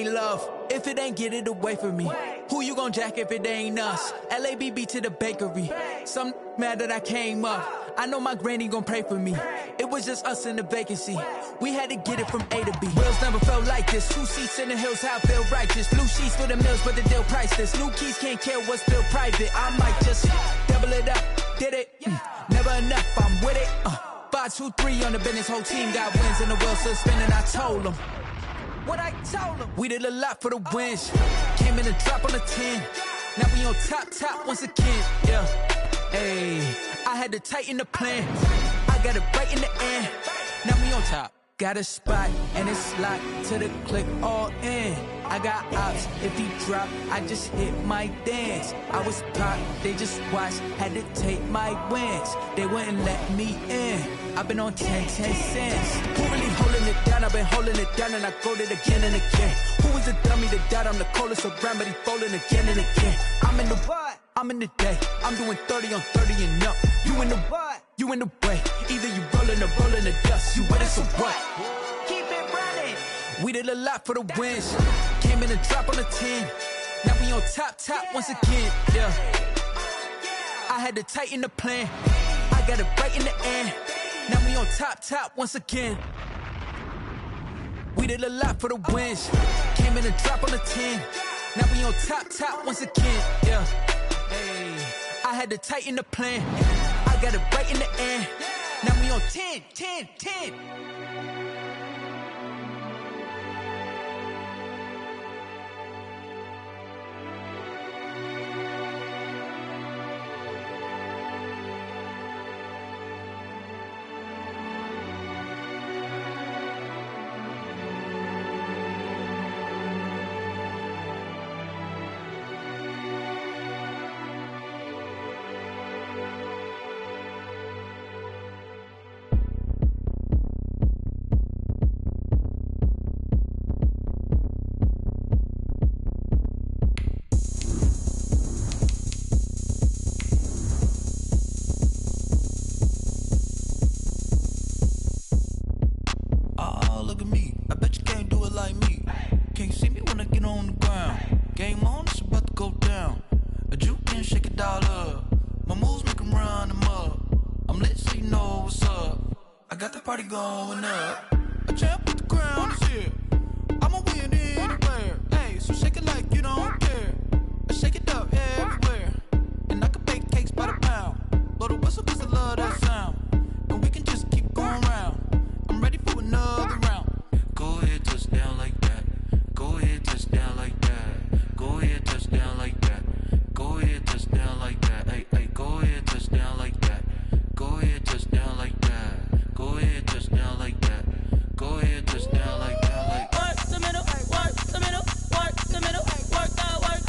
love, if it ain't get it away from me. Who you gon' jack if it ain't us? LABB to the bakery. Some mad that I came up. I know my granny gon' pray for me. It was just us in the vacancy. We had to get it from A to B. Wheels never felt like this. 2 seats in the hills, how I feel righteous. Blue sheets for the mills, but the deal priceless. New keys can't care what's still private. I might just double it up. Did it? Never enough, I'm with it. 5, 2, 3 on the business. Whole team got wins and the wheels still spinning. I told them what I told them. We did a lot for the wins. Came in and drop on the 10. Now we on top once again. Yeah. Hey, I had to tighten the plan. I got it right in the end. Now we on top. Got a spot and it's locked to the click all in. I got ops, if he drop, I just hit my dance. I was pop, they just watched, had to take my wins. They wouldn't let me in. I've been on 10 cents. Who really holding it down? I've been holding it down and I go it again and again. Who was the dummy that died? I'm the coldest around, but he folding again and again. I'm in the what? I'm in the day. I'm doing 30 on 30 and up. You in the what? You in the way. Either you rolling or rolling the dust. You with us or what? Keep it running. We did a lot for the wins. Came in and drop on the 10. Now we on top once again. Yeah. I had to tighten the plan. I got it right in the end. Now we on top once again. We did a lot for the wins. Came in and drop on the 10. Now we on top once again. Yeah. Hey, I had to tighten the plan. I got it right in the end. Now we on 10. Going up, a champ with the crown is here. I'ma win anywhere. Hey, so shake it like you don't care. I shake it up everywhere, and I can bake cakes by the pound. Blow the whistle 'cause I love that sound, and we can just keep going round. I'm ready for another round. Go ahead, touch down like that. Go ahead, touch down like that. Go ahead, touch down like that. Go ahead, touch down like that. Hey, hey, go ahead, touch down like that. Go ahead, touch down like that. Go ahead, touch down like that. Go ahead, touch down like that. Like work the middle, work the middle, work the middle, work out, work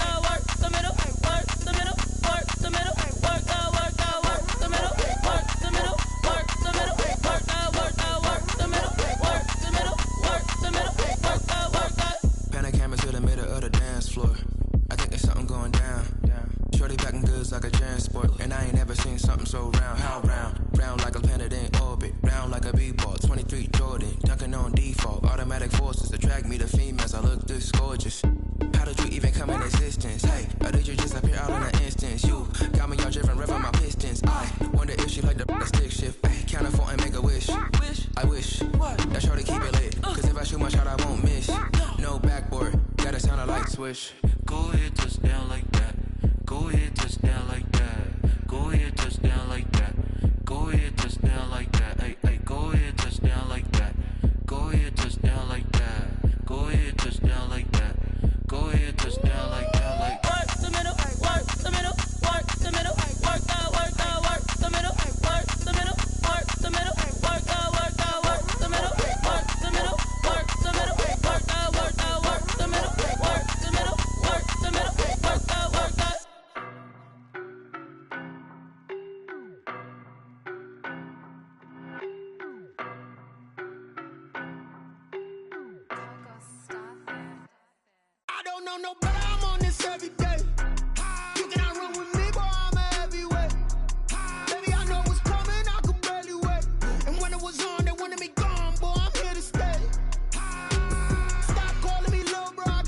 the middle, work the middle, work the middle, work out, work the middle, work the middle, work the middle, work out, work the middle, work the middle, work the middle, work out. Pan a camera to the middle of the dance floor. I think there's something going down. Shorty backing goods like a transport, and I ain't never seen something so round. How round? Round like a planet in orbit, round like a b-ball. 23 Jordan, dunking on default. Automatic forces attract me to females. I look this gorgeous. How did you even come in existence? Hey, or did you just appear out in an instance? You got me all driven, revving my pistons. I wonder if she like the stick shift. Ay, count a 4 and make a wish. I wish that shorty keep it lit, 'cause if I shoot my shot, I won't miss. No backboard, gotta sound a light switch. Go ahead, touch down like that. Go ahead, touch down like that. Go ahead, touch down like that. Go ahead, touch down like that. Hey, hey, go ahead, touch down like that. Go ahead, touch down like that. Go ahead, touch down like that. Go ahead, touch down like that. Like work the middle, work the middle, work the middle, work out, work the middle, work the middle, work the middle, work out, work the middle, work the middle, work the middle, work out, work the middle, work the middle, work the middle, work out, work out. I don't know no better, I'm on this every day. You cannot run with me, boy, I'm a heavyweight. Baby, I know what's coming, I could barely wait. And when it was on, they wanted me gone, boy, I'm here to stay. Stop calling me little bro, I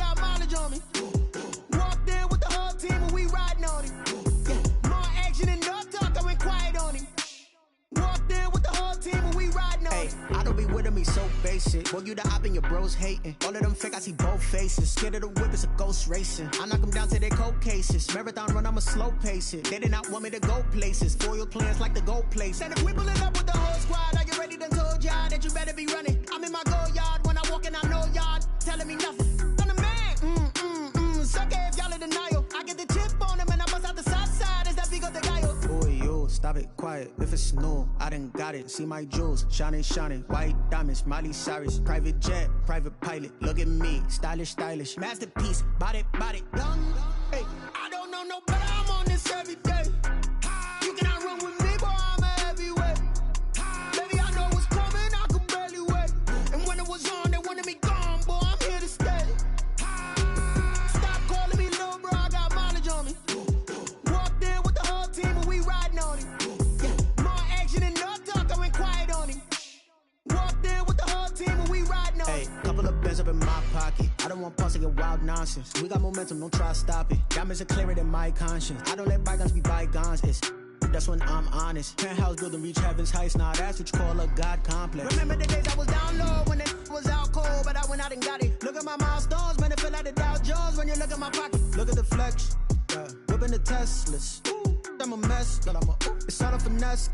face it. Boy, you the op and your bros hating. All of them fake, I see both faces. Scared of the whip, it's a ghost racing. I knock them down to their cold cases. Marathon run, I'ma slow pace it. They did not want me to go places. Foil plans like the gold place. And if we pulling up with the whole squad, are you ready to told y'all that you better be running? I'm in my go yard when I walk in, I know y'all telling me nothing. I'm the man. Suck it if y'all in denial. I get the chip on them and I bust out the south side. Is that big of the guy? Boy, yo, stop it, quiet. If it's new, I done got it. See my jewels, shining, shining. White diamonds, Miley Cyrus. Private jet, private pilot. Look at me, stylish, stylish. Masterpiece, body, young. Hey, I don't know no better. I'm on this every day. You cannot run with me, boy. I'm a heavyweight. Baby, I know what's coming. I could barely wait. And when it was on, they wanted me gone, boy. I'm here to stay. Stop calling me little bro. I got mileage on me. Walked in with the whole team and we riding on it. Yeah, more action and no talk. I went quiet on him. Walked in with the whole team and we riding on it. Hey, couple of bands up in my pocket. I don't want pause to get wild nonsense. We got momentum, don't try to stop it. Diamonds are clearer than my conscience. I don't let bygones be bygones. That's when I'm honest. Penthouse building, reach heaven's heights. Now that's what you call a God complex. Remember the days I was down low when it was out cold, but I went out and got it. Look at my milestones, man, it feel like the Dow Jones when you look at my pocket. Look at the flex, yeah. Whipping the Teslas. I'm a mess, but it's all a finesse.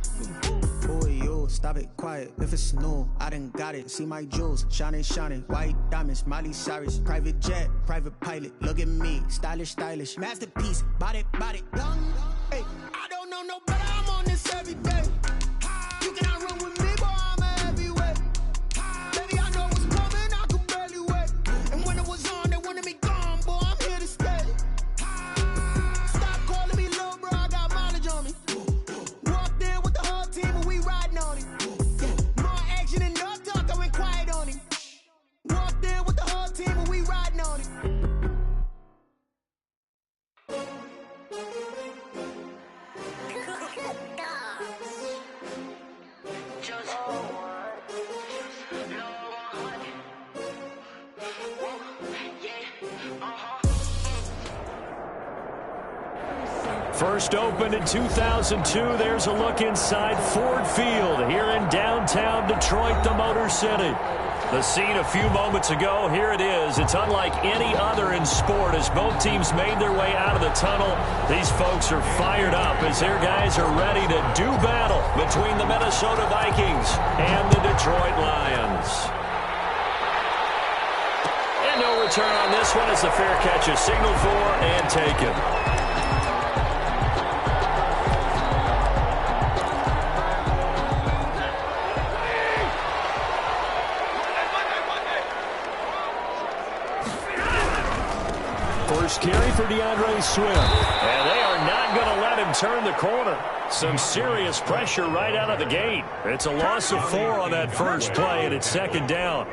Boy, yo, stop it, quiet. If it's new, I done got it. See my jewels, shining, shining. White diamonds, Miley Cyrus. Private jet, private pilot. Look at me, stylish, stylish. Masterpiece, body, young. Hey, I don't know no better. I'm on this every day. You cannot run with me, boy. I'm a heavyweight. Baby, I know what's coming. I could barely wait. And when it was on, they wanted me gone, boy. I'm here to stay. Stop calling me little bro. I got mileage on me. Walked in with the whole team and we riding on it. Yeah, more action and no talk. I went quiet on him. Walked in with the whole team and we riding on it. First opened in 2002, there's a look inside Ford Field here in downtown Detroit, the Motor City. The scene a few moments ago, here it is. It's unlike any other in sport as both teams made their way out of the tunnel. These folks are fired up as their guys are ready to do battle between the Minnesota Vikings and the Detroit Lions. And no return on this one as the fair catch is signaled for and taken. First carry for DeAndre Swift. And they are not going to let him turn the corner. Some serious pressure right out of the gate. It's a loss of 4 on that first play, and it's second down.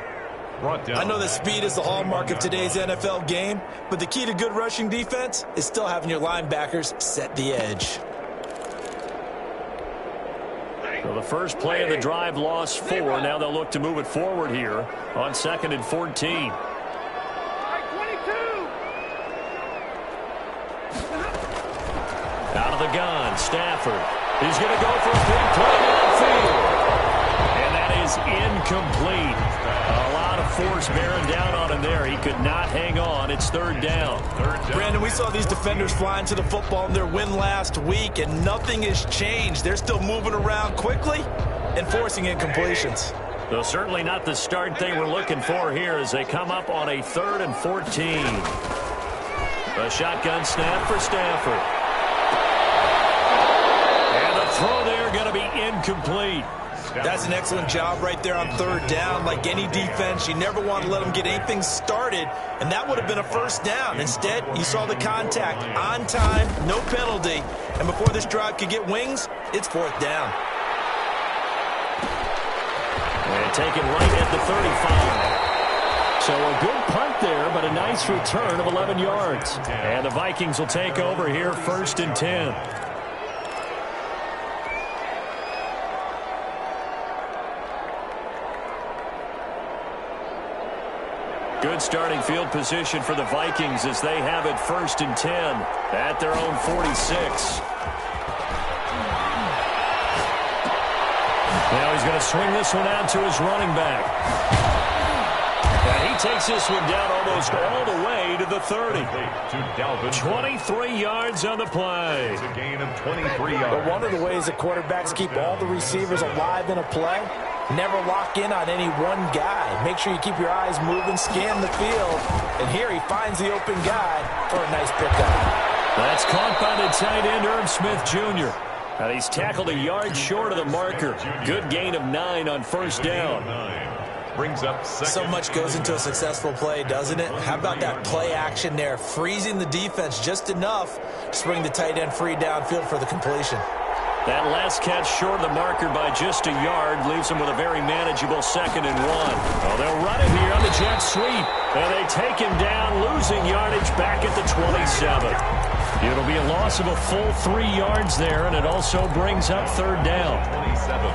I know that speed is the hallmark of today's NFL game, but the key to good rushing defense is still having your linebackers set the edge. So the first play of the drive lost 4. Now they'll look to move it forward here on 2nd and 14. Out of the gun, Stafford. He's going to go for a big play downfield. And that is incomplete. A lot of force bearing down on him there. He could not hang on. It's third down. Brandon, we saw these defenders flying to the football in their win last week, and nothing has changed. They're still moving around quickly and forcing incompletions. So certainly not the start they were looking for here as they come up on a 3rd and 14. A shotgun snap for Stafford. Throw there going to be incomplete. That's an excellent job right there on 3rd down. Like any defense, you never want to let them get anything started, and that would have been a first down. Instead, you saw the contact on time, no penalty, and before this drive could get wings, it's 4th down. And taken right at the 35. So a good punt there, but a nice return of 11 yards. And the Vikings will take over here 1st and 10. Good starting field position for the Vikings as they have it 1st and 10 at their own 46. Now he's going to swing this one out to his running back. he takes this one down almost all the way to the 30. 23 yards on the play. It's a gain of 23 yards. But one of the ways that quarterbacks keep all the receivers alive in a play, never lock in on any one guy. Make sure you keep your eyes moving, scan the field. And here he finds the open guy for a nice pickup. That's caught by the tight end, Irv Smith Jr. And he's tackled a yard short of the marker. Good gain of 9 on first down. Brings up so much goes into a successful play, doesn't it? How about that play action there, freezing the defense just enough to bring the tight end free downfield for the completion. That last catch short of the marker by just a yard leaves him with a very manageable 2nd and 1. Well, they'll run it here on the jet sweep. And they take him down, losing yardage back at the 27. It'll be a loss of a full 3 yards there, and it also brings up 3rd down. 27.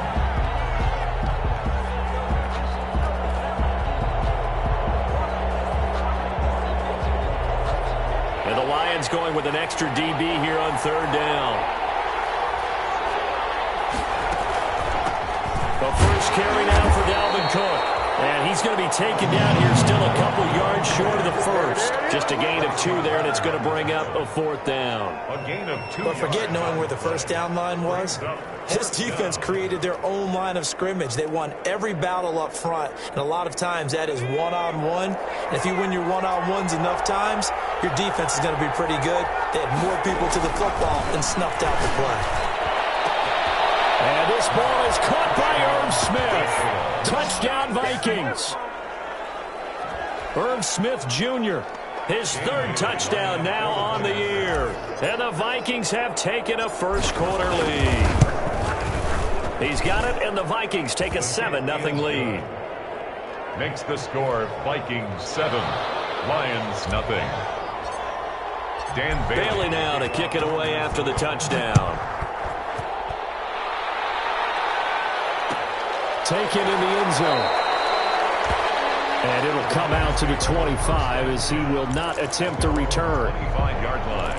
And the Lions going with an extra DB here on 3rd down. The first carry now for Dalvin Cook. And he's going to be taken down here still a couple yards short of the first. Just a gain of 2 there, and it's going to bring up a 4th down. A gain of 2. But forget knowing where the first down line was. This defense created their own line of scrimmage. They won every battle up front, and a lot of times that is one-on-one. And if you win your one-on-ones enough times, your defense is going to be pretty good. They had more people to the football and snuffed out the play. And this ball is caught by Irv Smith. Touchdown, Vikings. Irv Smith Jr., his 3rd touchdown now on the year. And the Vikings have taken a first-quarter lead. He's got it, and the Vikings take a 7-0 lead. Makes the score Vikings 7, Lions nothing. Dan Bailey now to kick it away after the touchdown. Taken in the end zone. And it'll come out to the 25 as he will not attempt to return. 25-yard line.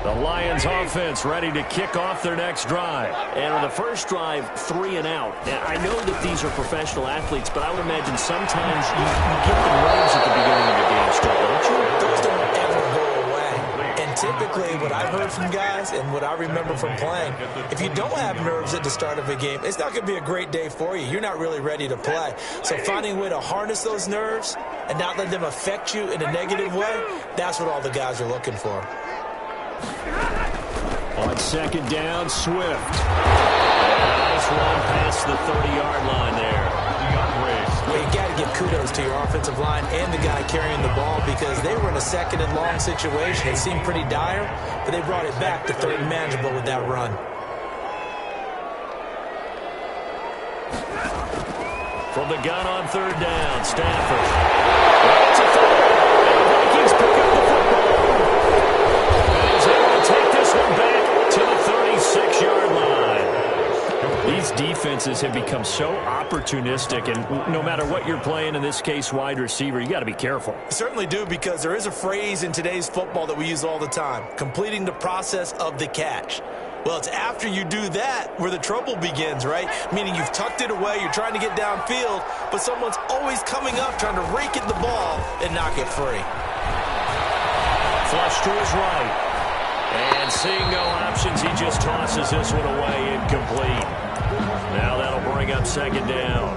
The Lions offense ready to kick off their next drive. And on the first drive, 3 and out. Now, I know that these are professional athletes, but I would imagine sometimes you get the nerves at the beginning of the game still, don't you? Those don't ever go away. And typically what I've heard from guys and what I remember from playing, if you don't have nerves at the start of a game, it's not going to be a great day for you. You're not really ready to play. So finding a way to harness those nerves and not let them affect you in a negative way, that's what all the guys are looking for. On 2nd down, Swift. Nice run past the 30-yard line there. Well, you got to give kudos to your offensive line and the guy carrying the ball because they were in a 2nd and long situation. It seemed pretty dire, but they brought it back to 3rd and manageable with that run. From the gun on 3rd down, Stafford. It's a throw. And the Vikings pick up the football. And he's able to take this one back to the 36-yard line. These defenses have become so opportunistic, and no matter what you're playing, in this case wide receiver, you got to be careful. You certainly do, because there is a phrase in today's football that we use all the time, completing the process of the catch. Well, it's after you do that where the trouble begins, right? Meaning you've tucked it away, you're trying to get downfield, but someone's always coming up trying to rake at the ball and knock it free. Flush to his right. And seeing no options, he just tosses this one away, incomplete. Now that'll bring up 2nd down.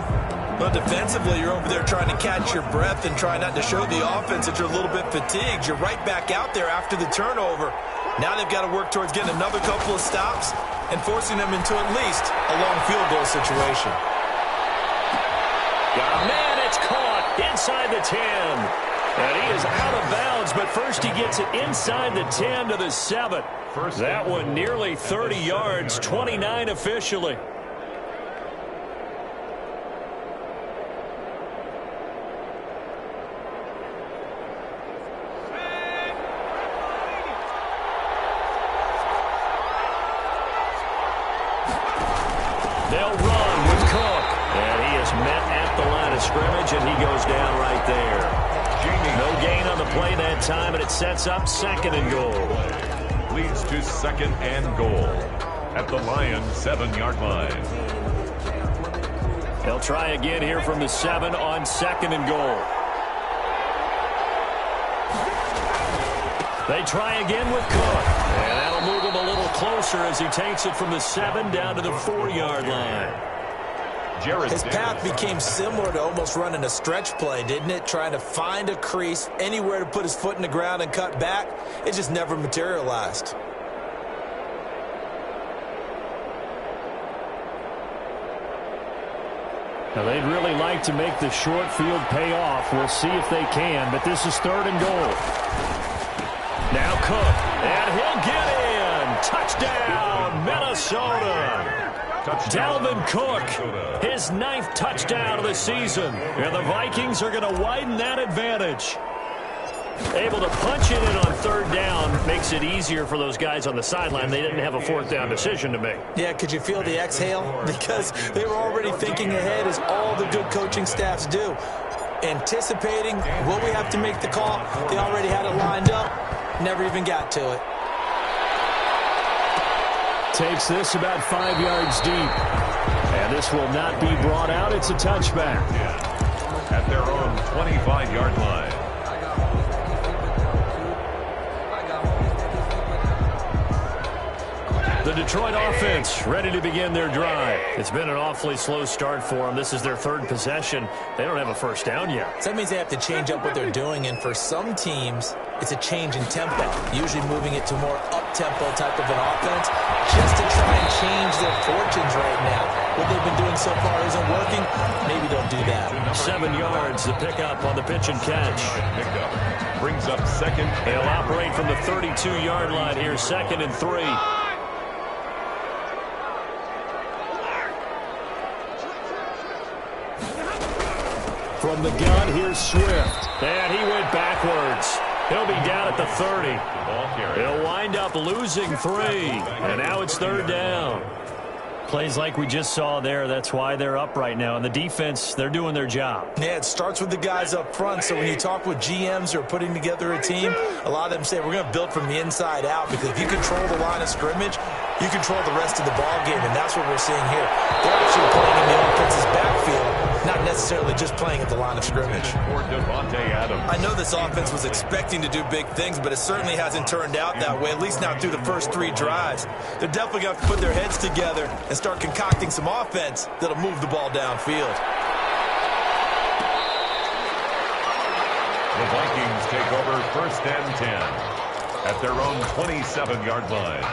Well, defensively, you're over there trying to catch your breath and try not to show the offense that you're a little bit fatigued. You're right back out there after the turnover. Now they've got to work towards getting another couple of stops and forcing them into at least a long field goal situation. Got a man, it's caught inside the 10. And he is out of bounds, but first he gets it inside the 10 to the 7. That one nearly 30 yards, 29 officially. They'll run with Cook. And he is met at the line of scrimmage, and he goes down right there. No gain on the play that time, and it sets up 2nd and goal. Leads to 2nd and goal at the Lions 7-yard line. They'll try again here from the 7 on 2nd and goal. They try again with Cook. And that'll move him a little closer as he takes it from the 7 down to the 4-yard line. His path became similar to almost running a stretch play, didn't it? Trying to find a crease, anywhere to put his foot in the ground and cut back. It just never materialized. Now, they'd really like to make the short field pay off. We'll see if they can, but this is 3rd and goal. Now Cook, and he'll get in. Touchdown, Minnesota. Dalvin Cook, his 9th touchdown of the season. And the Vikings are going to widen that advantage. Able to punch it in on 3rd down makes it easier for those guys on the sideline. They didn't have a 4th down decision to make. Yeah, could you feel the exhale? Because they were already thinking ahead, as all the good coaching staffs do. Anticipating, will we have to make the call? They already had it lined up. Never even got to it. Takes this about 5 yards deep. And this will not be brought out. It's a touchback. At their own 25-yard line. The Detroit offense ready to begin their drive. It's been an awfully slow start for them. This is their 3rd possession. They don't have a 1st down yet. So that means they have to change up what they're doing, and for some teams, it's a change in tempo, usually moving it to more up-tempo type of an offense, just to try and change their fortunes right now. What they've been doing so far isn't working. Maybe they'll do that. 7 yards to pick up on the pitch and catch. Pickup brings up 2nd. They'll operate from the 32-yard line here, 2nd and 3. From the gun, here's Swift. And he went backwards. He'll be down at the 30. He'll wind up losing 3. And now it's 3rd down. Plays like we just saw there. That's why they're up right now. And the defense, they're doing their job. Yeah, it starts with the guys up front. So when you talk with GMs who are putting together a team, a lot of them say we're going to build from the inside out, because if you control the line of scrimmage, you control the rest of the ball game, and that's what we're seeing here. They're actually playing in the offense's backfield, not necessarily just playing at the line of scrimmage. I know this offense was expecting to do big things, but it certainly hasn't turned out that way, at least not through the first 3 drives. They're definitely going to have to put their heads together and start concocting some offense that'll move the ball downfield. The Vikings take over 1st and 10 at their own 27-yard line.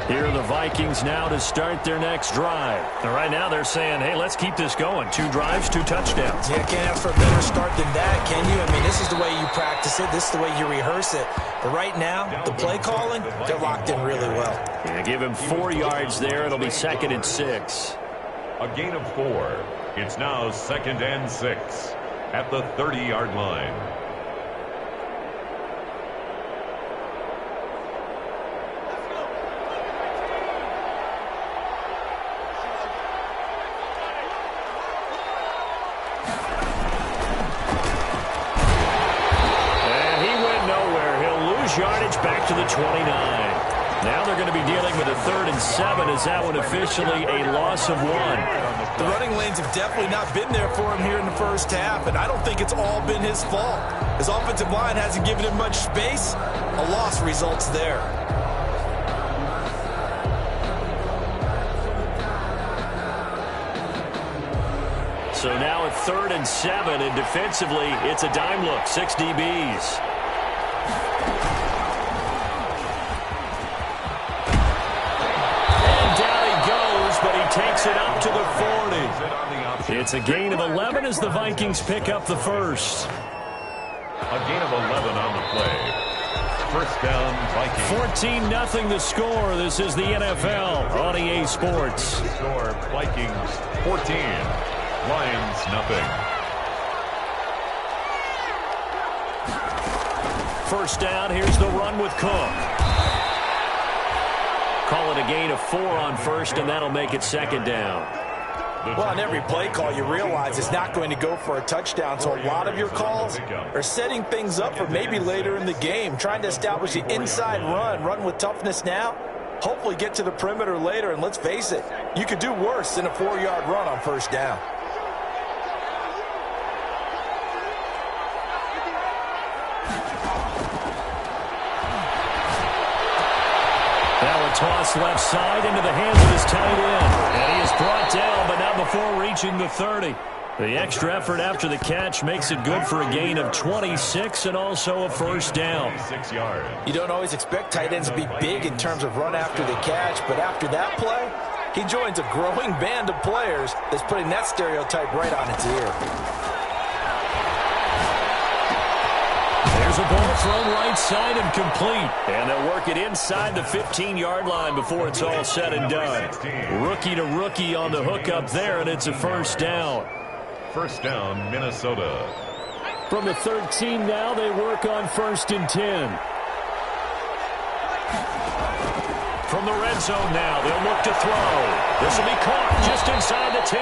Here are the Vikings now to start their next drive. And right now they're saying, hey, let's keep this going. 2 drives, 2 touchdowns. Yeah, can't ask for a better start than that, can you? I mean, this is the way you practice it. This is the way you rehearse it. But right now, the play calling, they're locked in really well. Yeah, give him 4 yards there. It'll be 2nd and 6. A gain of 4. It's now 2nd and 6 at the 30-yard line. Yardage back to the 29. Now they're going to be dealing with a 3rd and 7. Is that one officially a loss of 1? The running lanes have definitely not been there for him here in the first half, and I don't think it's all been his fault. His offensive line hasn't given him much space. A loss results there. So now a 3rd and 7, and defensively, it's a dime look. 6 DBs. Takes it up to the 40. It's a gain of 11 as the Vikings pick up the 1st. A gain of 11 on the play. 1st down, Vikings. 14-0 the score. This is the NFL on EA Sports. Score, Vikings 14. Lions nothing. 1st down. Here's the run with Cook. Call it a gain of 4 on 1st, and that'll make it 2nd down. Well, on every play call, you realize it's not going to go for a touchdown, so a lot of your calls are setting things up for maybe later in the game, trying to establish the inside run with toughness now, hopefully get to the perimeter later, and let's face it, you could do worse than a 4-yard run on first down. Now a toss left side into the hands of his tight end. And he is brought down, but not before reaching the 30. The extra effort after the catch makes it good for a gain of 26 and also a first down. 6 yards. You don't always expect tight ends to be big in terms of run after the catch, but after that play, he joins a growing band of players that's putting that stereotype right on its ear. There's a ball thrown right side and complete. And they'll work it inside the 15-yard line before it's all said and done. Rookie to rookie on the hook up there, and it's a first down. First down, Minnesota. From the 13 now, they work on 1st and 10. From the red zone now, they'll look to throw. This will be caught just inside the 10.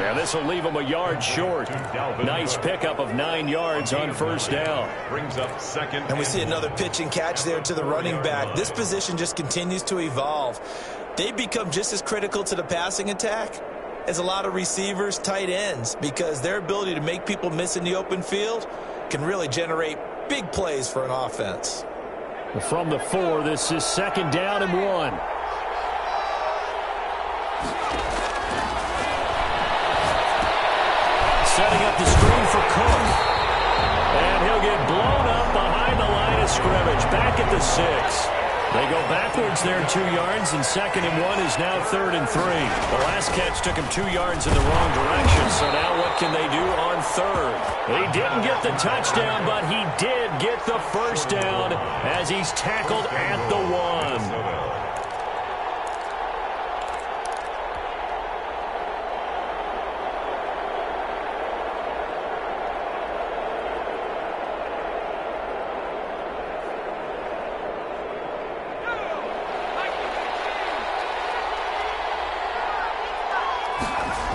And this will leave them a yard short. Nice pickup of 9 yards on first down. Brings up second. And we see another pitch and catch there to the running back. This position just continues to evolve. They become just as critical to the passing attack as a lot of receivers, tight ends, because their ability to make people miss in the open field can really generate big plays for an offense. From the 4, this is 2nd down and 1. Setting up the screen for Cook. And he'll get blown up behind the line of scrimmage. Back at the 6. They go backwards there 2 yards, and 2nd and 1 is now 3rd and 3. The last catch took him 2 yards in the wrong direction, so now what can they do on 3rd? He didn't get the touchdown, but he did get the first down as he's tackled at the 1.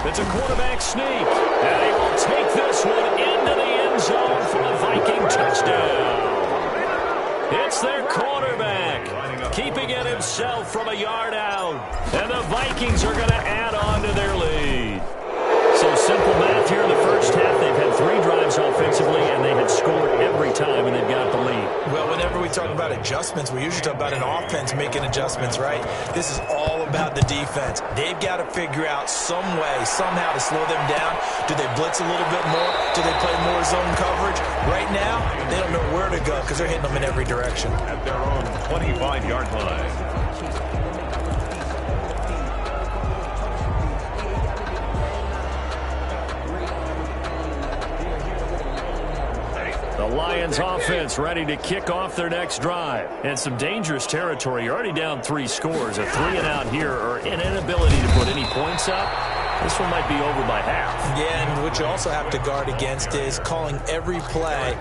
It's a quarterback sneak, and he will take this one into the end zone for a Viking touchdown. It's their quarterback, keeping it himself from a yard out, and the Vikings are going to add on to their lead. So simple math here in the first half. They've had 3 drives offensively, and they had scored every time, and they've got the lead. Well, whenever we talk about adjustments, we usually talk about an offense making adjustments, right? This is all about the defense. They've got to figure out some way, somehow to slow them down. Do they blitz a little bit more? Do they play more zone coverage? Right now, they don't know where to go because they're hitting them in every direction. At their own 25-yard line. The Lions offense ready to kick off their next drive. And some dangerous territory. You're already down 3 scores. A 3 and out here, or an inability to put any points up. This one might be over by half. Yeah, and what you also have to guard against is calling every play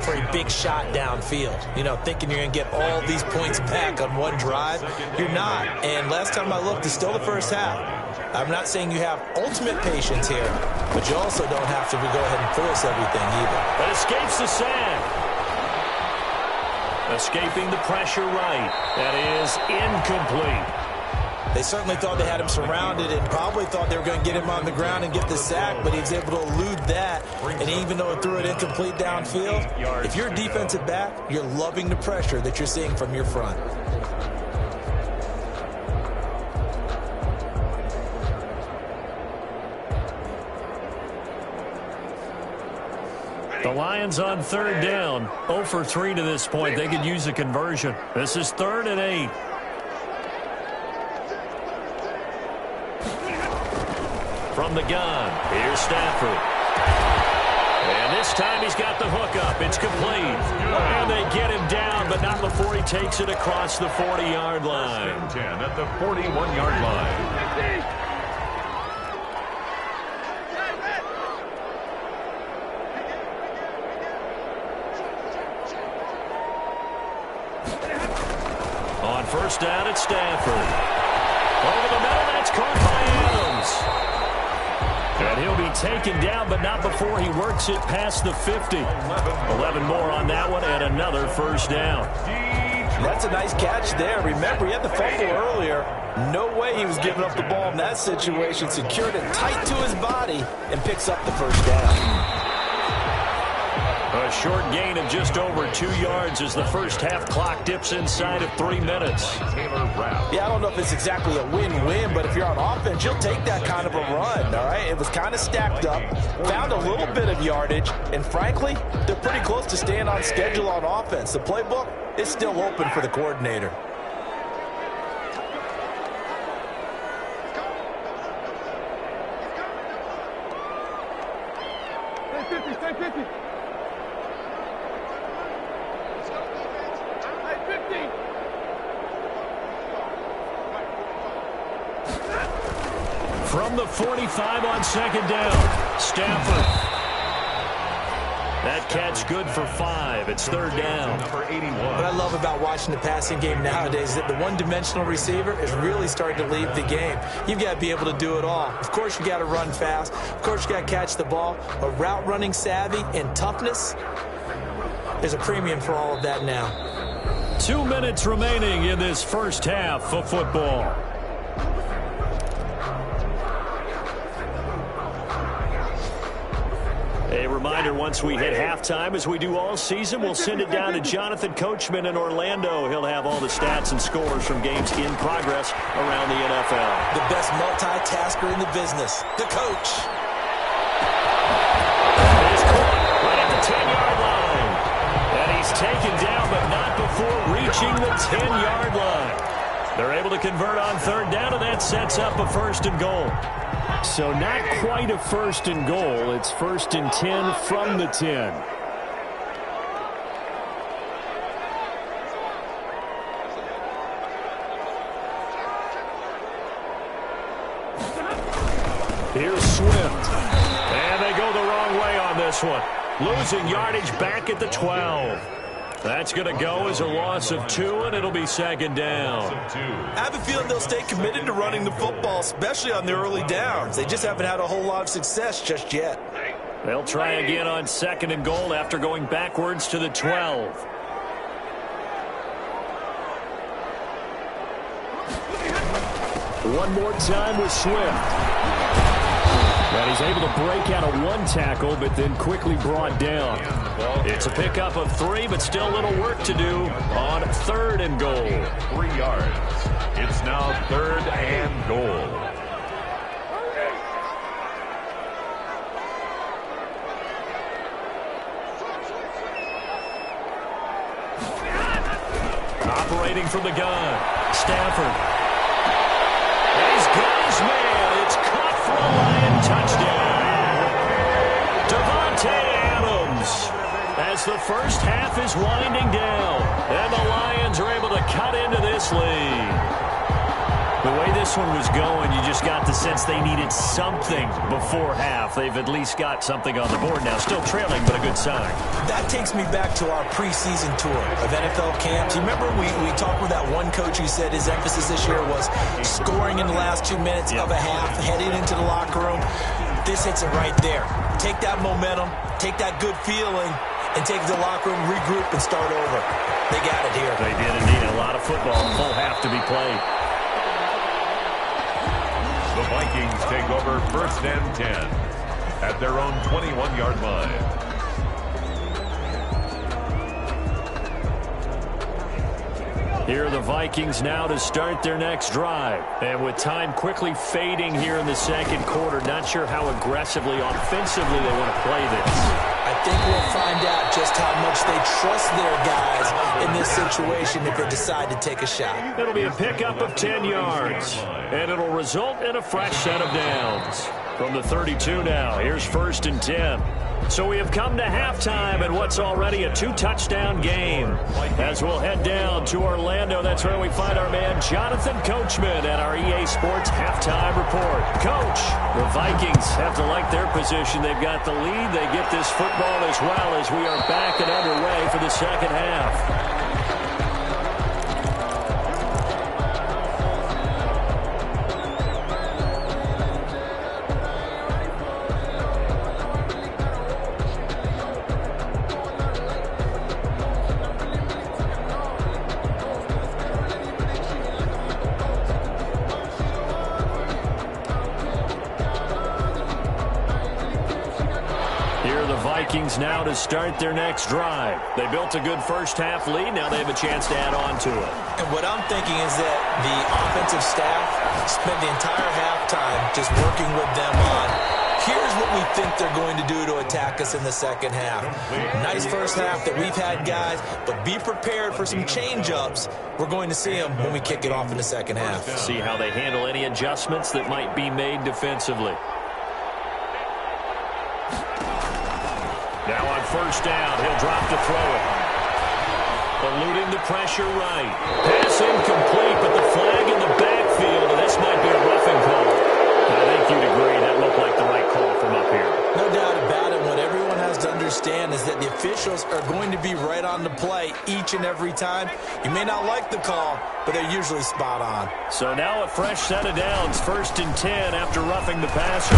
for a big shot downfield. You know, thinking you're going to get all these points back on one drive. You're not. And last time I looked, it's still the first half. I'm not saying you have ultimate patience here, but you also don't have to go ahead and force everything either. But escapes the sack. Escaping the pressure right. That is incomplete. They certainly thought they had him surrounded and probably thought they were going to get him on the ground and get the sack, but he was able to elude that. And even though it threw it incomplete downfield, if you're a defensive back, you're loving the pressure that you're seeing from your front. The Lions on 3rd down. 0 for 3 to this point. They could use a conversion. This is 3rd and 8. From the gun, here's Stafford. And this time he's got the hook up. It's complete. And they get him down, but not before he takes it across the 40-yard line. 10 at the 41-yard line. On first down, it's Stafford. Over the middle, that's caught by Adams. And he'll be taken down, but not before he works it past the 50. 11 more on that one, and another first down. That's a nice catch there. Remember, he had the fumble earlier. No way he was giving up the ball in that situation. Secured it tight to his body and picks up the first down. A short gain of just over 2 yards as the first half clock dips inside of 3 minutes. Yeah, I don't know if it's exactly a win-win, but if you're on offense, you'll take that kind of a run, all right? It was kind of stacked up, found a little bit of yardage, and frankly, they're pretty close to staying on schedule on offense. The playbook is still open for the coordinator. From the 45 on second down, Stafford. That catch good for 5. It's third down. What I love about watching the passing game nowadays is that the one-dimensional receiver is really starting to lead the game. You've got to be able to do it all. Of course, you got to run fast. Of course, you got to catch the ball. But route running savvy and toughness, there's a premium for all of that now. 2 minutes remaining in this first half of football. A reminder, once we hit halftime, as we do all season, we'll send it down to Jonathan Coachman in Orlando. He'll have all the stats and scores from games in progress around the NFL. The best multitasker in the business, the coach. He's caught right at the 10-yard line. And he's taken down, but not before reaching the 10-yard line. They're able to convert on third down, and that sets up a first and goal. So not quite a first and goal. It's first and 10 from the 10. Here's Swift. And they go the wrong way on this one. Losing yardage back at the 12. That's going to go as a loss of 2, and it'll be second down. I have a feeling they'll stay committed to running the football, especially on the early downs. They just haven't had a whole lot of success just yet. They'll try again on second and goal after going backwards to the 12. One more time with Swift. And he's able to break out of one tackle, but then quickly brought down. It's a pickup of 3, but still a little work to do on third and goal. 3 yards. It's now third and goal. Operating from the gun, Stafford. And he's got his man. It's caught for a Lion touchdown. Devontae Adams, as the first half is winding down, and the Lions are able to cut into this lead. The way this one was going, you just got the sense they needed something before half. They've at least got something on the board now. Still trailing, but a good sign. That takes me back to our preseason tour of NFL camps. You remember we talked with that one coach who said his emphasis this year was scoring in the last 2 minutes of a half, heading into the locker room. This hits it right there. Take that momentum, take that good feeling, and take it to the locker room, regroup, and start over. They got it here. They did indeed. A lot of football, full half to be played. The Vikings take over first and 10 at their own 21-yard line. Here are the Vikings now to start their next drive. And with time quickly fading here in the second quarter, not sure how aggressively, offensively they want to play this. I think we'll find out just how much they trust their guys in this situation if they decide to take a shot. It'll be a pickup of 10 yards, and it'll result in a fresh set of downs. From the 32 now, here's first and 10. So we have come to halftime in what's already a 2-touchdown game. As we'll head down to Orlando, that's where we find our man Jonathan Coachman at our EA Sports Halftime Report. Coach, the Vikings have to like their position. They've got the lead. They get this football as well as we are back and underway for the second half. Vikings now to start their next drive. They built a good first-half lead. Now they have a chance to add on to it. And what I'm thinking is that the offensive staff spent the entire halftime just working with them on, here's what we think they're going to do to attack us in the second half. Nice first half that we've had, guys, but be prepared for some change-ups. We're going to see them when we kick it off in the second half. See how they handle any adjustments that might be made defensively. Now on first down, he'll drop to throw it. Eluding the pressure right. Pass incomplete, but the flag in the backfield, and this might be a roughing call. I think you'd agree that looked like the right call from up here. No doubt about it. What everyone has to understand is that the officials are going to be right on the play each and every time. You may not like the call, but they're usually spot on. So now a fresh set of downs, 1st and 10 after roughing the passer.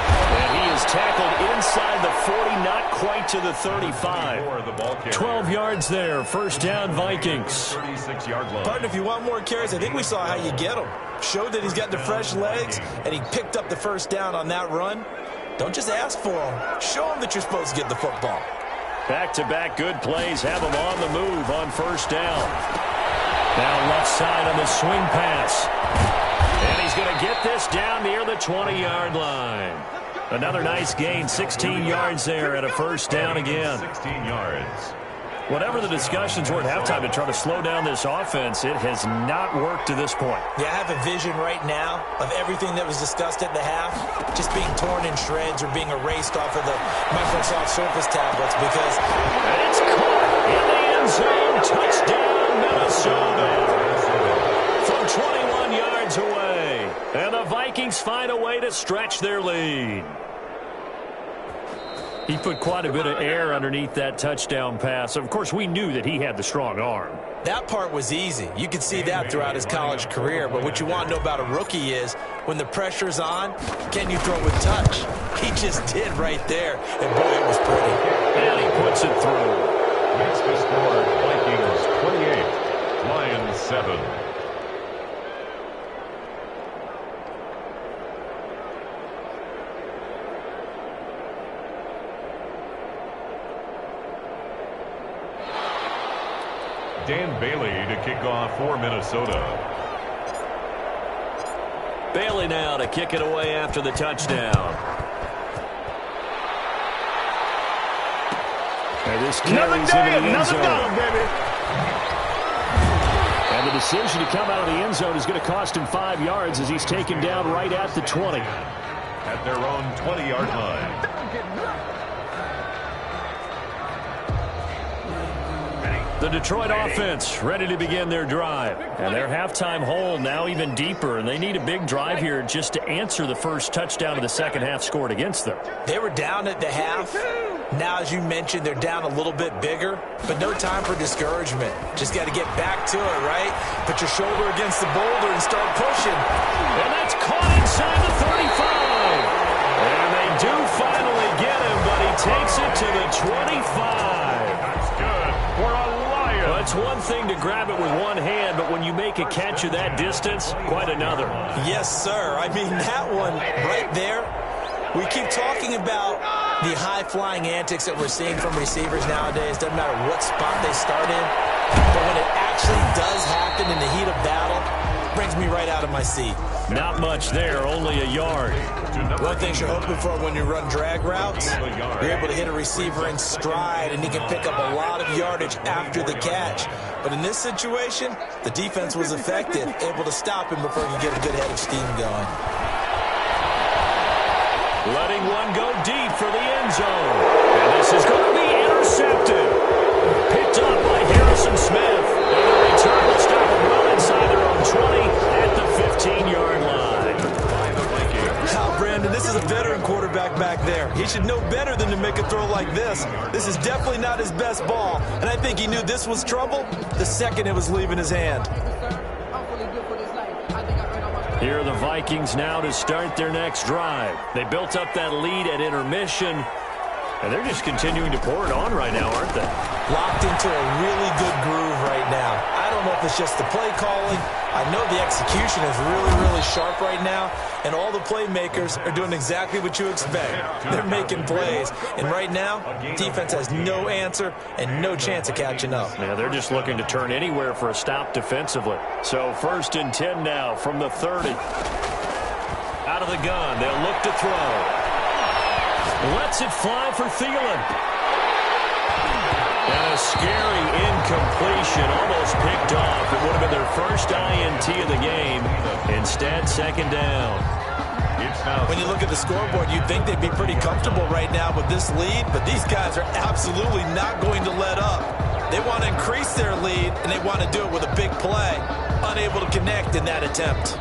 And he is tackled inside the 40, not quite to the 35. 12 yards there, first down Vikings. 36-yard line. Partner, if you want more carries, I think we saw how you get them. Showed that he's got the fresh legs, and he picked up the first down on that run. Don't just ask for them. Show them that you're supposed to get the football. Back-to-back good plays have him on the move on first down. Now left side on the swing pass. And he's going to get this down near the 20-yard line. Another nice gain, 16 yards there and a first down again. 16 yards. Whatever the discussions were at halftime to try to slow down this offense, it has not worked to this point. Yeah, I have a vision right now of everything that was discussed at the half just being torn in shreds or being erased off of the Microsoft Surface tablets because... And it's caught in the end zone. Touchdown, Minnesota. From 21 yards away. And the Vikings find a way to stretch their lead. He put quite a bit of air underneath that touchdown pass. Of course, we knew that he had the strong arm. That part was easy. You could see that throughout his college career. But what you want to know about a rookie is when the pressure's on, can you throw with touch? He just did right there. And, boy, it was pretty. And he puts it through. Makes the score Vikings 28, Lions 7. Dan Bailey to kick off for Minnesota. Bailey now to kick it away after the touchdown. And this carries into the end zone. And the decision to come out of the end zone is going to cost him 5 yards as he's taken down right at the 20. At their own 20-yard line. The Detroit offense ready to begin their drive. And their halftime hole now even deeper. And they need a big drive here just to answer the first touchdown of the second half scored against them. They were down at the half. Now, as you mentioned, they're down a little bit bigger. But no time for discouragement. Just got to get back to it, right? Put your shoulder against the boulder and start pushing. And that's caught inside the 35. And they do finally get him, but he takes it to the 25. That's good for a Lion. Well, it's one thing to grab it with one hand, but when you make a catch of that distance, quite another. Yes, sir. I mean, that one right there, we keep talking about the high-flying antics that we're seeing from receivers nowadays. Doesn't matter what spot they start in. But when it actually does happen in the heat of battle, it brings me right out of my seat. Not much there, only a yard. One thing you're hoping for when you run drag routes, you're able to hit a receiver in stride, and he can pick up a lot of yardage after the catch. But in this situation, the defense was effective, able to stop him before he could get a good head of steam going. Letting one go deep for the end zone. And this is going to be intercepted. Picked up by Harrison Smith. And the return will stop him well inside their own 20 at the 15-yard line. Now, Brandon, this is a veteran quarterback back there. He should know better than to make a throw like this. This is definitely not his best ball. And I think he knew this was trouble the second it was leaving his hand. Here are the Vikings now to start their next drive. They built up that lead at intermission, and they're just continuing to pour it on right now, aren't they? Locked into a really good groove right now. I I don't know if it's just the play calling. I know the execution is really, really sharp right now, and all the playmakers are doing exactly what you expect. They're making plays, and right now, defense has no answer and no chance of catching up. Yeah, they're just looking to turn anywhere for a stop defensively. So 1st and 10 now from the 30. Out of the gun, they'll look to throw. Lets it fly for Thielen. And a scary incompletion, almost picked off. It would have been their first INT of the game. Instead, 2nd down. When you look at the scoreboard, you'd think they'd be pretty comfortable right now with this lead, but these guys are absolutely not going to let up. They want to increase their lead, and they want to do it with a big play. Unable to connect in that attempt.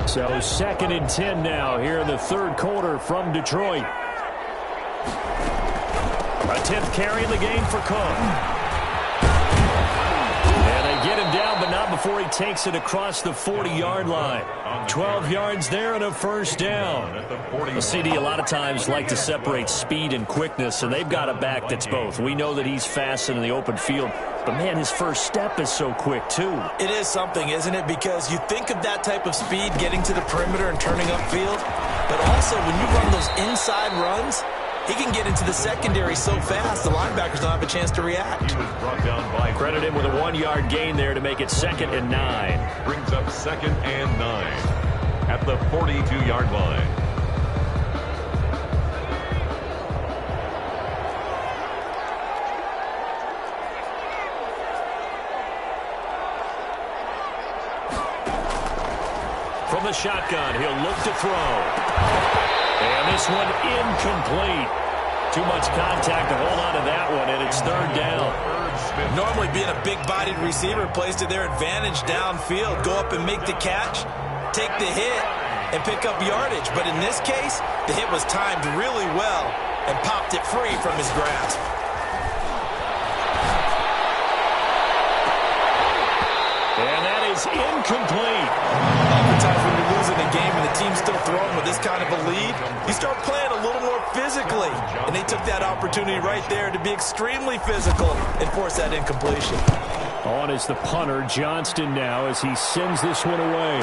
So 2nd and 10 now here in the 3rd quarter from Detroit. A 10th carry in the game for Cook. And they get him down, but not before he takes it across the 40-yard line. 12 yards there and a 1st down. The CD a lot of times like to separate speed and quickness, and they've got a back that's both. We know that he's fast in the open field, but, man, his first step is so quick, too. It is something, isn't it? Because you think of that type of speed getting to the perimeter and turning upfield, but also when you run those inside runs, he can get into the secondary so fast the linebackers don't have a chance to react. He was brought down by Credit him with a 1-yard gain there to make it 2nd and 9. brings up 2nd and 9 at the 42-yard line. From the shotgun, he'll look to throw. And this one incomplete. Too much contact to hold on to that one, and it's 3rd down. Normally being a big-bodied receiver plays to their advantage downfield. Go up and make the catch, take the hit, and pick up yardage. But in this case, the hit was timed really well and popped it free from his grasp. And that is incomplete. Oftentimes when you're losing a game and the team's still throwing with this kind of a lead, you start playing a little more physically. And they took that opportunity right there to be extremely physical and force that incompletion. On is the punter, Johnston, now as he sends this one away.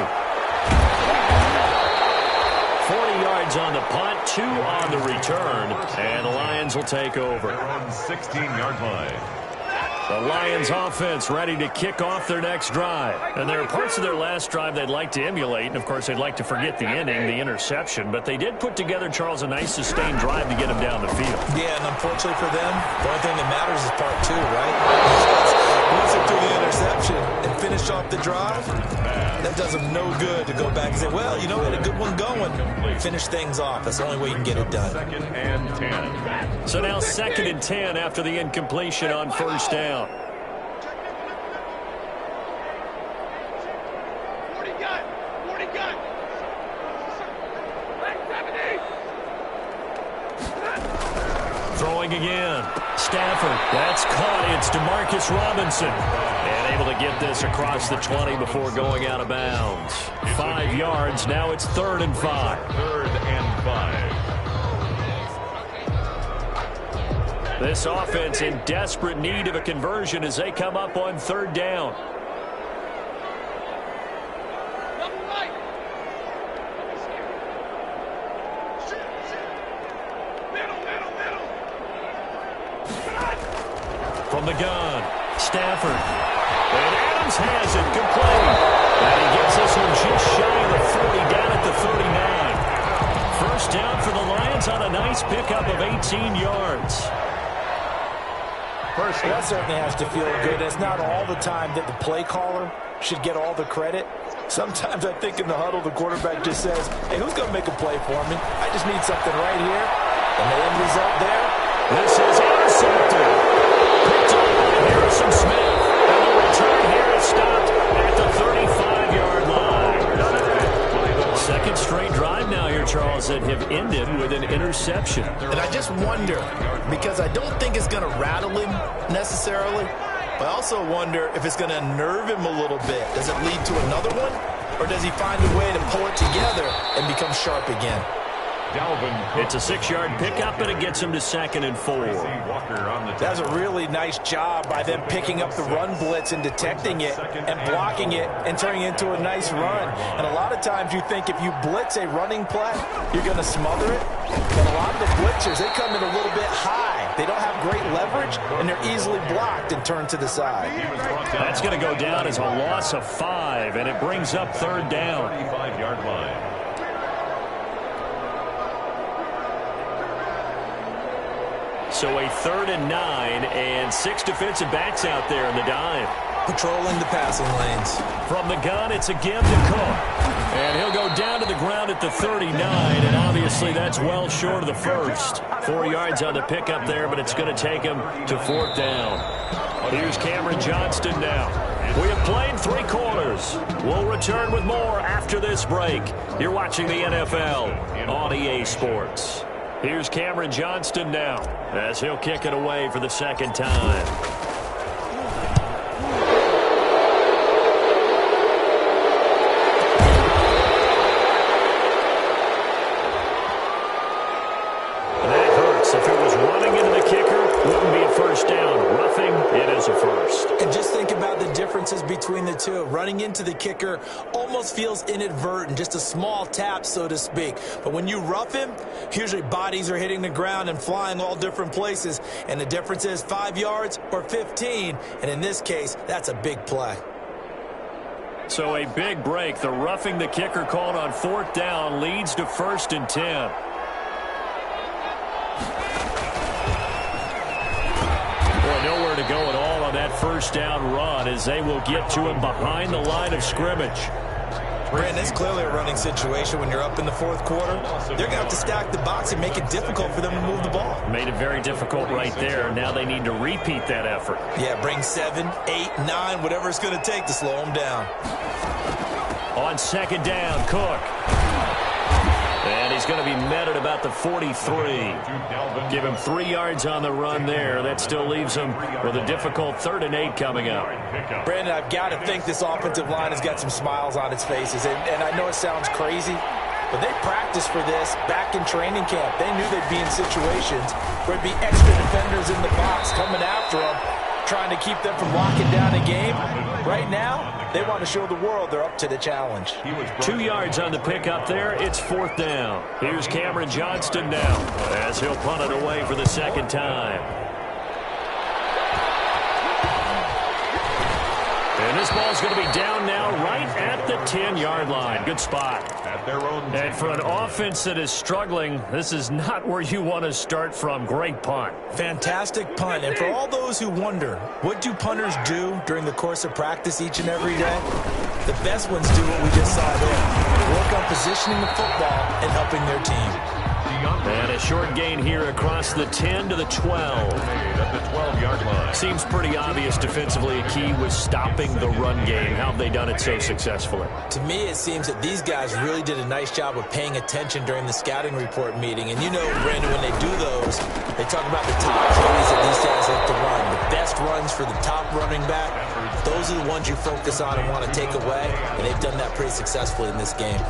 40 yards on the punt, 2 on the return, and the Lions will take over. They're on 16-yard line. The Lions offense ready to kick off their next drive. And there are parts of their last drive they'd like to emulate. And, of course, they'd like to forget the ending, the interception. But they did put together, Charles, a nice sustained drive to get them down the field. Yeah, and unfortunately for them, the only thing that matters is part 2, right? Once they threw the interception and finish off the drive, that does them no good to go back and say, well, you know, we had a good one going. Finish things off. That's the only way you can get it done. 2nd and 10. So now 2nd and 10 after the incompletion on 1st down. Throwing again. Stafford. That's caught. It's DeMarcus Robinson. And able to get this across the 20 before going out of bounds. 5 yards. Now it's 3rd and 5. 3rd and 5. This offense in desperate need of a conversion as they come up on 3rd down. From the gun, Stafford. And Adams has it, complete. And he gets this one just shy of the 40, down at the 39. 1st down for the Lions on a nice pickup of 18 yards. First, that certainly has to feel good. It's not all the time that the play caller should get all the credit. Sometimes I think in the huddle, the quarterback just says, hey, who's going to make a play for me? I just need something right here. And the end result there. This is intercepted. Picked up by Harrison Smith. And the return here is stopped at the 35-yard line. 2nd straight drive now here, Charles, that have ended with an interception. And I just wonder, because I don't think it's going to rattle him necessarily, but I also wonder if it's going to unnerve him a little bit. Does it lead to another one? or does he find a way to pull it together and become sharp again? It's a 6-yard pickup, and it gets him to 2nd and 4. That's a really nice job by them picking up the run blitz and detecting it and blocking it and turning it into a nice run. And a lot of times you think if you blitz a running play, you're going to smother it. But a lot of the blitzers, they come in a little bit high. They don't have great leverage, and they're easily blocked and turned to the side. That's going to go down as a loss of 5, and it brings up 3rd down. 25-yard line. So a 3rd and 9, and 6 defensive backs out there in the dive. Patrolling the passing lanes. From the gun, it's again to Cook. And he'll go down to the ground at the 39, and obviously that's well short of the first. 4 yards on the pickup there, but it's going to take him to 4th down. Here's Cameron Johnston now. We have played 3 quarters. We'll return with more after this break. You're watching the NFL on EA Sports. Here's Cameron Johnston now as he'll kick it away for the 2nd time. That hurts. If it was running into the kicker, it wouldn't be a first down. Roughing, it is a first. And just think about the differences between the two. Running into the kicker almost feels inadvertent, just a small tap, so to speak. But when you rough him, usually bodies are hitting the ground and flying all different places. And the difference is 5 yards or 15. And in this case, that's a big play. So a big break. The roughing the kicker called on 4th down leads to 1st and 10. Nowhere to go at all on that 1st down run as they will get to him behind the line of scrimmage. Brandon, it's clearly a running situation when you're up in the 4th quarter. They're going to have to stack the box and make it difficult for them to move the ball. Made it very difficult right there. Now they need to repeat that effort. Yeah, bring 7, 8, 9, whatever it's going to take to slow them down. On 2nd down, Cook. And he's going to be met at about the 43. Give him 3 yards on the run there. That still leaves him with a difficult 3rd and 8 coming up. Brandon, I've got to think this offensive line has got some smiles on its faces. And I know it sounds crazy, but they practiced for this back in training camp. They knew they'd be in situations where it'd be extra defenders in the box coming after them, trying to keep them from locking down a game. Right now, they want to show the world they're up to the challenge. 2 yards on the pickup there. It's 4th down. Here's Cameron Johnston now as he'll punt it away for the 2nd time. And this ball's going to be down now right at the 10-yard line. Good spot. At their own. And for an offense that is struggling, this is not where you want to start from. Great punt. Fantastic punt. And for all those who wonder, what do punters do during the course of practice each and every day? The best ones do what we just saw there. Work on positioning the football and helping their team. And a short gain here across the 10 to the 12. At the 12-yard line. Seems pretty obvious defensively a key was stopping the run game. How have they done it so successfully? To me, it seems that these guys really did a nice job of paying attention during the scouting report meeting. And you know, Brandon, when they do those, they talk about the top plays that these guys like to run. The best runs for the top running back, those are the ones you focus on and want to take away. And they've done that pretty successfully in this game.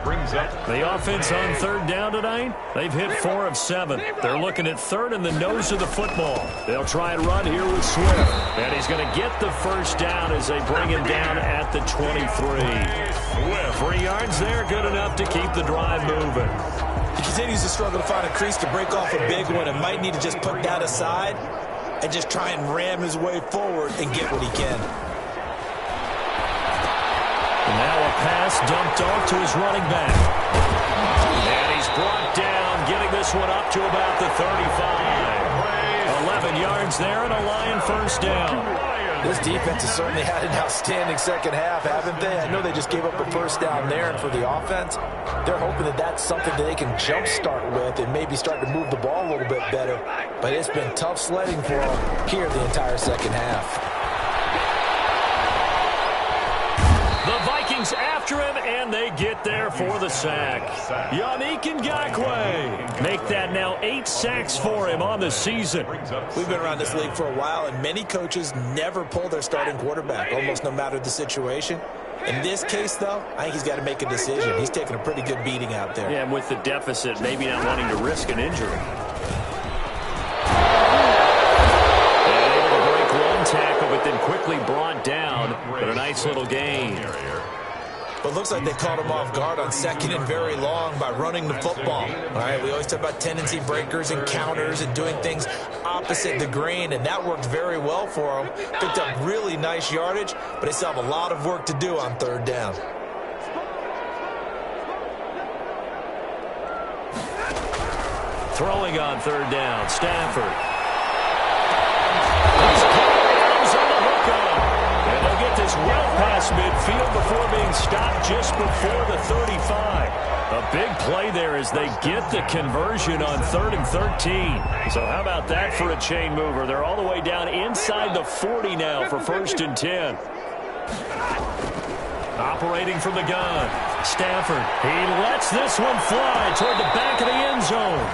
Brings up the offense on 3rd down tonight. They've hit 4 of 7. They're looking at 3rd and the nose of the football. They'll try and run here with Swift. And he's going to get the 1st down as they bring him down at the 23. Swift, 3 yards there, good enough to keep the drive moving. He continues to struggle to find a crease to break off a big one and might need to just put that aside and just try and ram his way forward and get what he can. Now a pass dumped off to his running back. And he's brought down, getting this one up to about the 35. 11 yards there and a Lion 1st down. This defense has certainly had an outstanding second half, haven't they? I know they just gave up a 1st down there, and for the offense, they're hoping that that's something that they can jumpstart with and maybe start to move the ball a little bit better. But it's been tough sledding for them here the entire second half. The Vikings after him, and they get there for the sack. Yannick Ngakoue. Make that now 8 sacks for him on the season. We've been around this league for a while, and many coaches never pull their starting quarterback, almost no matter the situation. In this case, though, I think he's got to make a decision. He's taking a pretty good beating out there. Yeah, and with the deficit, maybe not wanting to risk an injury. And able to break one tackle, but then quickly brought down. But a nice little gain. But it looks like they caught him off guard on second and very long by running the football. All right, we always talk about tendency breakers and counters and doing things opposite the grain, and that worked very well for him. Picked up really nice yardage, but they still have a lot of work to do on third down. Throwing on third down, Stafford. And they'll get this well past midfield before being stopped just before the 35. A big play there as they get the conversion on 3rd and 13. So how about that for a chain mover? They're all the way down inside the 40 now for 1st and 10. Operating from the gun, Stafford. He lets this one fly toward the back of the end zone.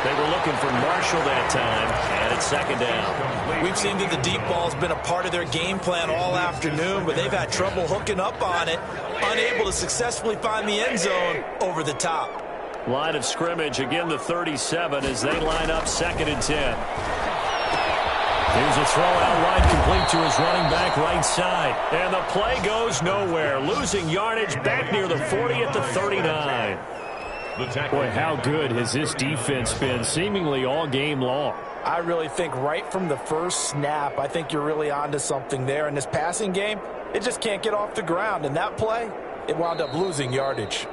They were looking for Marshall that time, and it's 2nd down. We've seen that the deep ball has been a part of their game plan all afternoon, but they've had trouble hooking up on it, unable to successfully find the end zone over the top. Line of scrimmage, again the 37 as they line up 2nd and 10. Here's a throw out wide complete to his running back right side. And the play goes nowhere. Losing yardage back near the 40 at the 39. Boy, how good has this defense been seemingly all game long? I really think right from the first snap, I think you're really onto something there. In this passing game, it just can't get off the ground. And that play, it wound up losing yardage.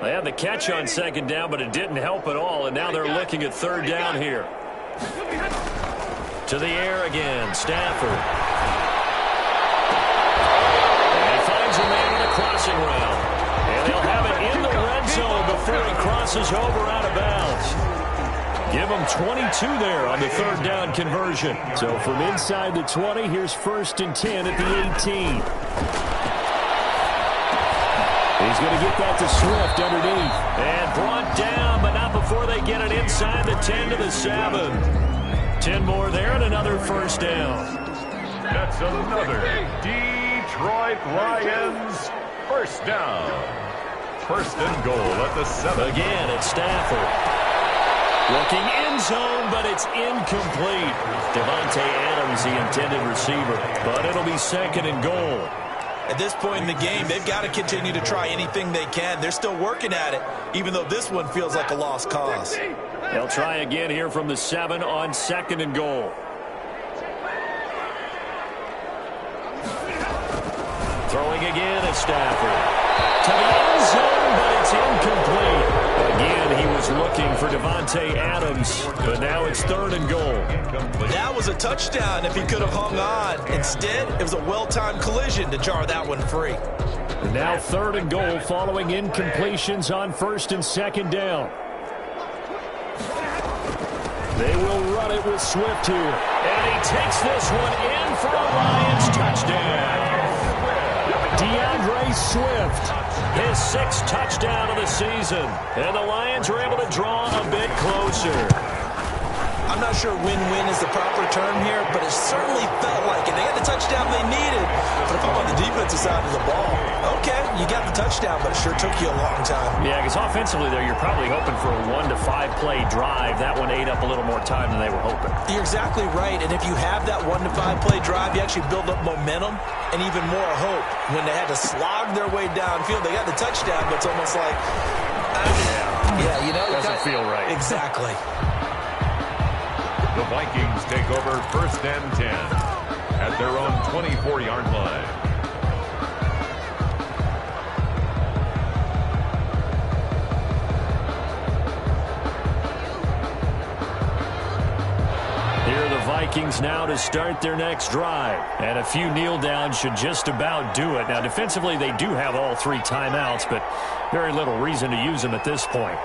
They had the catch on 2nd down, but it didn't help at all, and now they're looking at 3rd down here. To the air again, Stafford. And he finds a man on a crossing route. And they'll have it in the red zone before he crosses over out of bounds. Give him 22 there on the 3rd down conversion. So from inside the 20, here's 1st and 10 at the 18. He's going to get that to Swift underneath. And brought down, but not before they get it inside the 10 to the 7. 10 more there and another 1st down. That's another Detroit Lions 1st down. 1st and goal at the 7. Again, it's Stafford. Looking end zone, but it's incomplete. Devontae Adams, the intended receiver. But it'll be 2nd and goal. At this point in the game, they've got to continue to try anything they can. They're still working at it, even though this one feels like a lost cause. They'll try again here from the 7 on 2nd and goal. Throwing again at Stafford. To the end zone, but it's incomplete. Again, he was looking for Devontae Adams, but now it's 3rd and goal. That was a touchdown if he could have hung on. Instead, it was a well-timed collision to jar that one free. And now 3rd and goal following incompletions on 1st and 2nd down. They will run it with Swift here. And he takes this one in for a Lions touchdown. DeAndre Swift, his 6th touchdown of the season. And the Lions are able to draw a bit closer. I'm not sure win-win is the proper term here, but it certainly felt like it. They got the touchdown they needed. But if I'm on the defensive side of the ball, okay, you got the touchdown, but it sure took you a long time. Yeah, because offensively there, you're probably hoping for a 1 to 5 play drive. That one ate up a little more time than they were hoping. You're exactly right, and if you have that 1 to 5 play drive, you actually build up momentum and even more hope. When they had to slog their way downfield, they got the touchdown, but it's almost like, yeah, you know, doesn't feel right. Exactly. The Vikings take over 1st and 10 at their own 24-yard line. Here are the Vikings now to start their next drive. And a few kneel downs should just about do it. Now, defensively, they do have all 3 timeouts, but very little reason to use them at this point.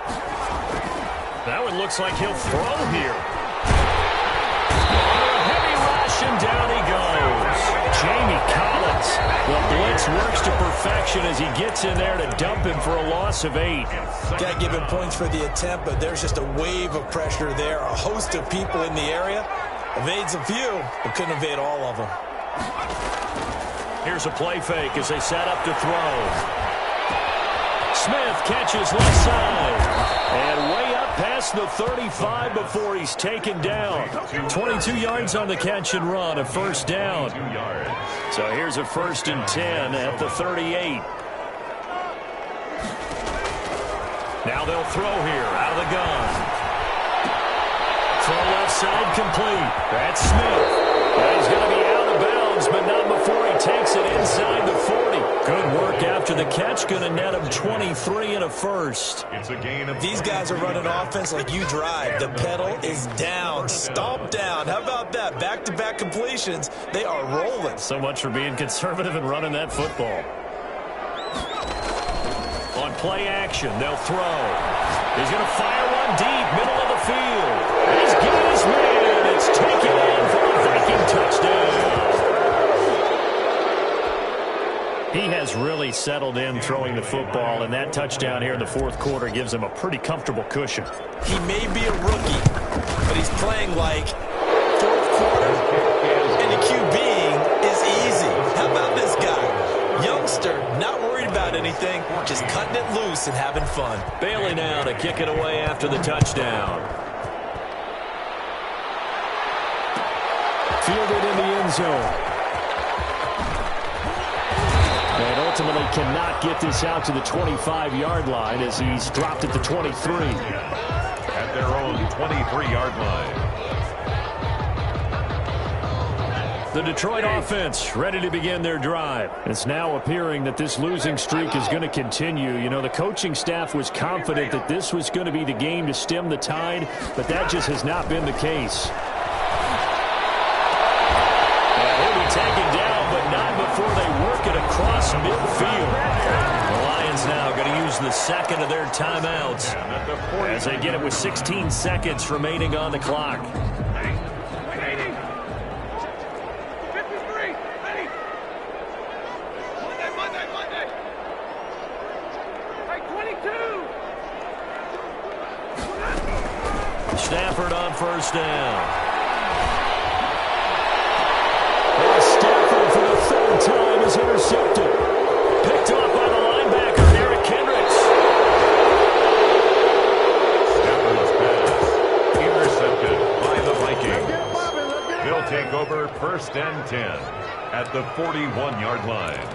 That one looks like he'll throw here. And down he goes. Jamie Collins. The blitz works to perfection. action as he gets in there to dump him for a loss of 8. Got to give him points for the attempt, but there's just a wave of pressure there. A host of people in the area. Evades a few, but couldn't evade all of them. Here's a play fake as they set up to throw. Smith catches left side. And way up past the 35 before he's taken down. 22 yards on the catch and run, a first down. So here's a 1st and 10 at the 38. Now they'll throw here out of the gun. Throw left side complete. That's Smith. And he's going to be out of bounds, but not before he takes it inside the 40. Good work after the catch. Going to net him 23 and a first. It's a gain of These guys are running offense like you drive. The pedal is down, stomped down. How about that? Back-to-back completions. They are rolling. So much for being conservative and running that football. On play action, they'll throw. He's going to fire one deep, middle of the field. He's got his man. It's taken in for a Viking touchdown. He has really settled in throwing the football, and that touchdown here in the 4th quarter gives him a pretty comfortable cushion. He may be a rookie, but he's playing like 4th quarter, and the QBing is easy. How about this guy? Youngster, not worried about anything, just cutting it loose and having fun. Bailey now to kick it away after the touchdown. Fielded in the end zone. And ultimately cannot get this out to the 25-yard line as he's dropped at the 23. At their own 23-yard line. The Detroit offense ready to begin their drive. It's now appearing that this losing streak is going to continue. You know, the coaching staff was confident that this was going to be the game to stem the tide, but that just has not been the case. And he'll be taken down, but not before they work it across midfield. The Lions now going to use the second of their timeouts as they get it with 16 seconds remaining on the clock. Stafford on first down. And Stafford for the 3rd time is intercepted. Picked off by the linebacker, Derrick Kendricks. Stafford's pass intercepted by the Vikings. They'll take over 1st and 10 at the 41-yard line.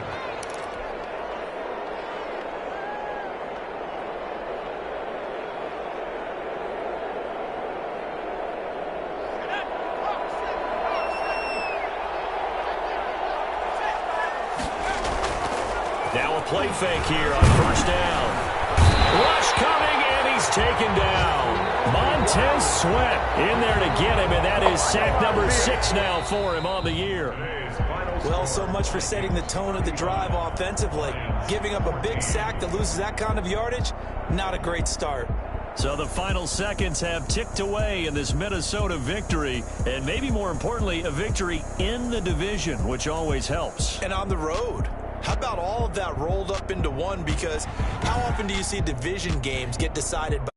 Now a play fake here on first down. Rush coming, and he's taken down. Montez Sweat in there to get him, and that is sack number 6 now for him on the year. Well, so much for setting the tone of the drive offensively. Giving up a big sack that loses that kind of yardage, not a great start. So the final seconds have ticked away in this Minnesota victory, and maybe more importantly, a victory in the division, which always helps. And on the road. How about all of that rolled up into one? Because how often do you see division games get decided by